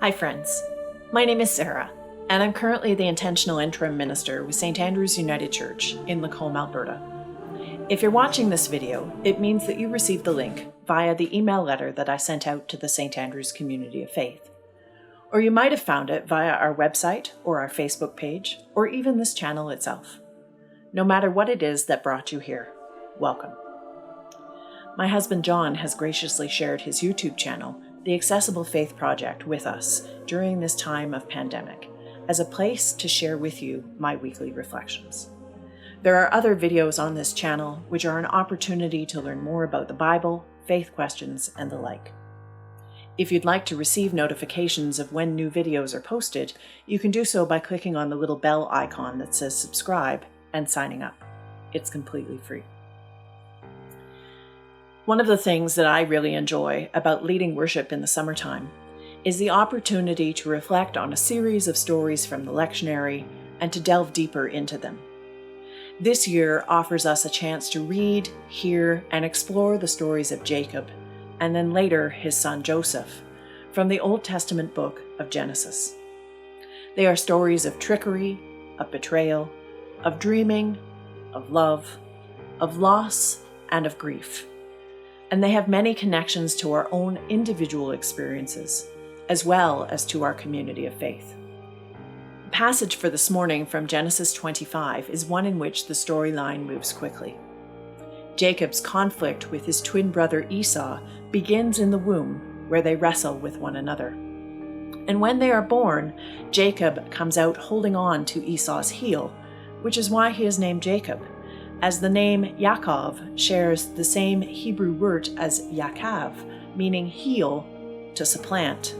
Hi friends, my name is Sarah, and I'm currently the Intentional Interim Minister with St. Andrew's United Church in Lacombe, Alberta. If you're watching this video, it means that you received the link via the email letter that I sent out to the St. Andrew's Community of Faith. Or you might have found it via our website or our Facebook page, or even this channel itself. No matter what it is that brought you here, welcome. My husband John has graciously shared his YouTube channel, The Accessible Faith Project, with us during this time of pandemic, as a place to share with you my weekly reflections. There are other videos on this channel which are an opportunity to learn more about the Bible, faith questions, and the like. If you'd like to receive notifications of when new videos are posted, you can do so by clicking on the little bell icon that says subscribe and signing up. It's completely free. One of the things that I really enjoy about leading worship in the summertime is the opportunity to reflect on a series of stories from the lectionary and to delve deeper into them. This year offers us a chance to read, hear, and explore the stories of Jacob, and then later his son Joseph, from the Old Testament book of Genesis. They are stories of trickery, of betrayal, of dreaming, of love, of loss, and of grief. And they have many connections to our own individual experiences, as well as to our community of faith. The passage for this morning from Genesis 25 is one in which the storyline moves quickly. Jacob's conflict with his twin brother Esau begins in the womb, where they wrestle with one another. And when they are born, Jacob comes out holding on to Esau's heel, which is why he is named Jacob, as the name Yaakov shares the same Hebrew word as Yaakav, meaning heel, to supplant,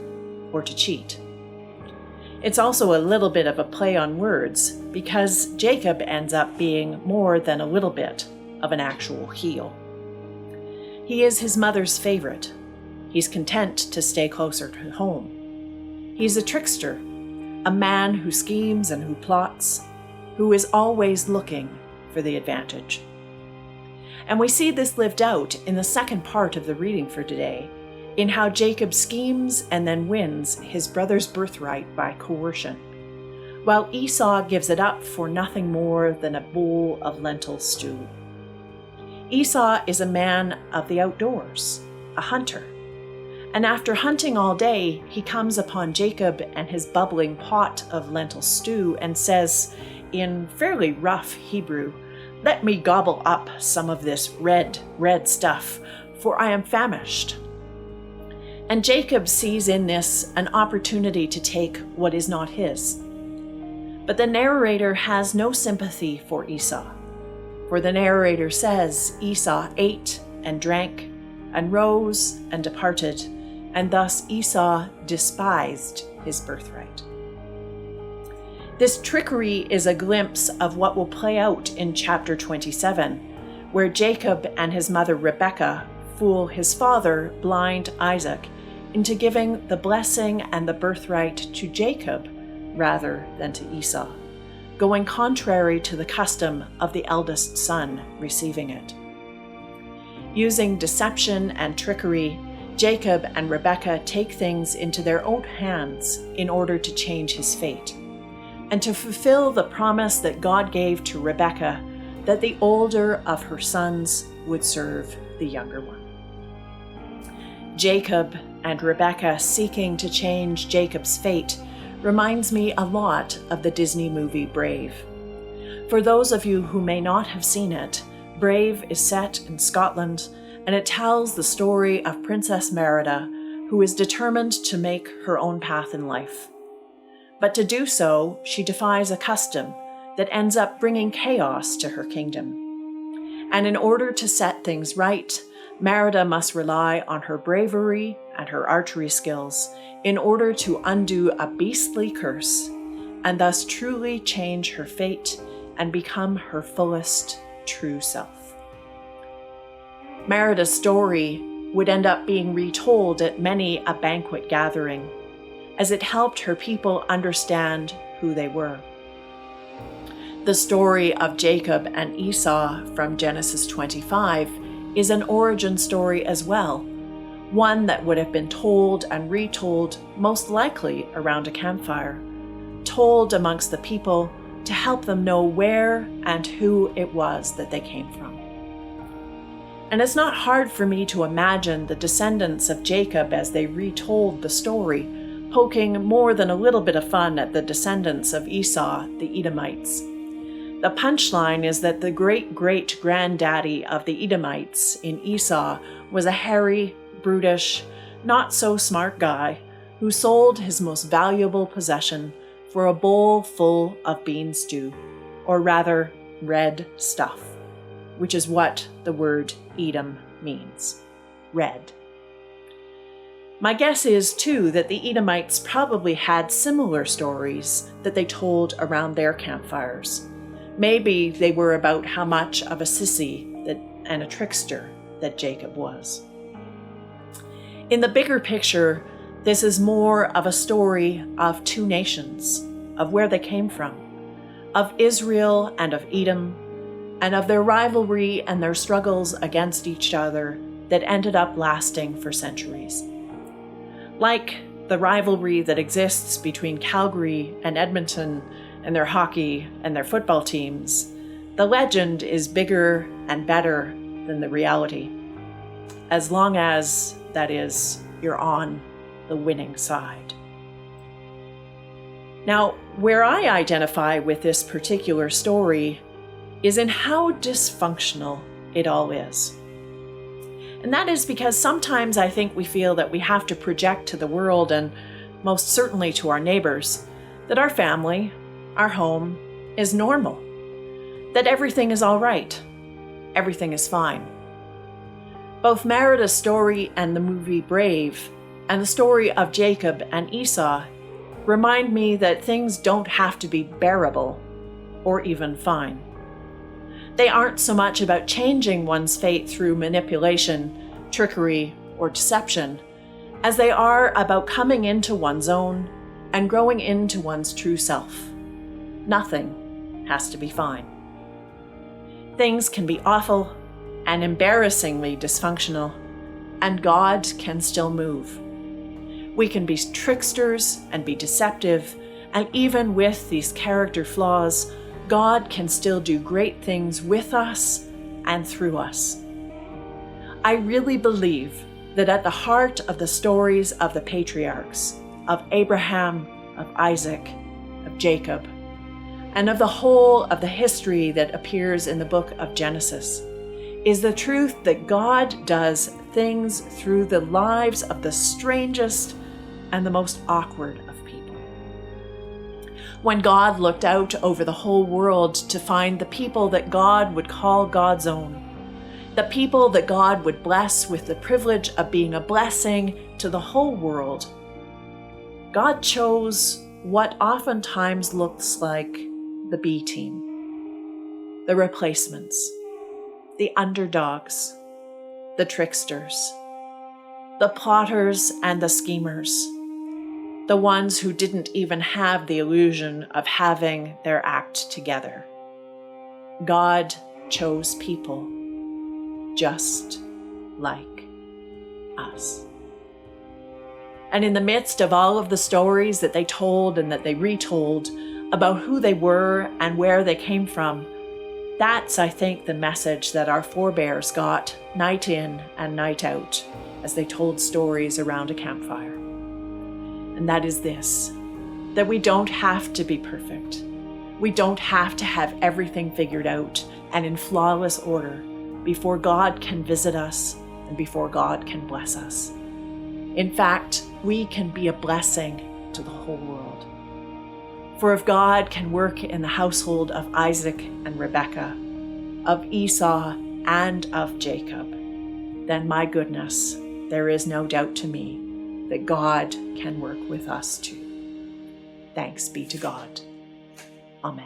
or to cheat. It's also a little bit of a play on words, because Jacob ends up being more than a little bit of an actual heel. He is his mother's favorite. He's content to stay closer to home. He's a trickster, a man who schemes and who plots, who is always looking for the advantage. And we see this lived out in the second part of the reading for today, in how Jacob schemes and then wins his brother's birthright by coercion, while Esau gives it up for nothing more than a bowl of lentil stew. Esau is a man of the outdoors, a hunter, and after hunting all day, he comes upon Jacob and his bubbling pot of lentil stew and says, in fairly rough Hebrew, "Let me gobble up some of this red stuff, for I am famished." And Jacob sees in this an opportunity to take what is not his. But the narrator has no sympathy for Esau, for the narrator says Esau ate and drank and rose and departed, and thus Esau despised his birthright. This trickery is a glimpse of what will play out in chapter 27, where Jacob and his mother Rebekah fool his father, blind Isaac, into giving the blessing and the birthright to Jacob rather than to Esau, going contrary to the custom of the eldest son receiving it. Using deception and trickery, Jacob and Rebekah take things into their own hands in order to change his fate, and to fulfill the promise that God gave to Rebekah that the older of her sons would serve the younger one. Jacob and Rebekah seeking to change Jacob's fate reminds me a lot of the Disney movie Brave. For those of you who may not have seen it, Brave is set in Scotland, and it tells the story of Princess Merida, who is determined to make her own path in life. But to do so, she defies a custom that ends up bringing chaos to her kingdom. And in order to set things right, Merida must rely on her bravery and her archery skills in order to undo a beastly curse, and thus truly change her fate and become her fullest, true self. Merida's story would end up being retold at many a banquet gathering, as it helped her people understand who they were. The story of Jacob and Esau from Genesis 25 is an origin story as well, one that would have been told and retold, most likely around a campfire, told amongst the people to help them know where and who it was that they came from. And it's not hard for me to imagine the descendants of Jacob as they retold the story, poking more than a little bit of fun at the descendants of Esau, the Edomites. The punchline is that the great-great-granddaddy of the Edomites in Esau was a hairy, brutish, not-so-smart guy who sold his most valuable possession for a bowl full of bean stew, or rather, red stuff, which is what the word Edom means, red. My guess is, too, that the Edomites probably had similar stories that they told around their campfires. Maybe they were about how much of a sissy and a trickster that Jacob was. In the bigger picture, this is more of a story of two nations, of where they came from, of Israel and of Edom, and of their rivalry and their struggles against each other that ended up lasting for centuries. Like the rivalry that exists between Calgary and Edmonton and their hockey and their football teams, the legend is bigger and better than the reality, as long as, that is, you're on the winning side. Now, where I identify with this particular story is in how dysfunctional it all is. And that is because sometimes I think we feel that we have to project to the world, and most certainly to our neighbors, that our family, our home, is normal, that everything is all right, everything is fine. Both Merida's story and the movie Brave, and the story of Jacob and Esau, remind me that things don't have to be bearable or even fine. They aren't so much about changing one's fate through manipulation, trickery, or deception, as they are about coming into one's own and growing into one's true self. Nothing has to be fine. Things can be awful and embarrassingly dysfunctional, and God can still move. We can be tricksters and be deceptive, and even with these character flaws, God can still do great things with us and through us. I really believe that at the heart of the stories of the patriarchs, of Abraham, of Isaac, of Jacob, and of the whole of the history that appears in the book of Genesis, is the truth that God does things through the lives of the strangest and the most awkward of people. When God looked out over the whole world to find the people that God would call God's own, the people that God would bless with the privilege of being a blessing to the whole world, God chose what oftentimes looks like the B team, the replacements, the underdogs, the tricksters, the plotters and the schemers, the ones who didn't even have the illusion of having their act together. God chose people just like us. And in the midst of all of the stories that they told and that they retold about who they were and where they came from, that's, I think, the message that our forebears got night in and night out as they told stories around a campfire. And that is this, that we don't have to be perfect. We don't have to have everything figured out and in flawless order before God can visit us and before God can bless us. In fact, we can be a blessing to the whole world. For if God can work in the household of Isaac and Rebekah, of Esau and of Jacob, then my goodness, there is no doubt to me that God can work with us too. Thanks be to God. Amen.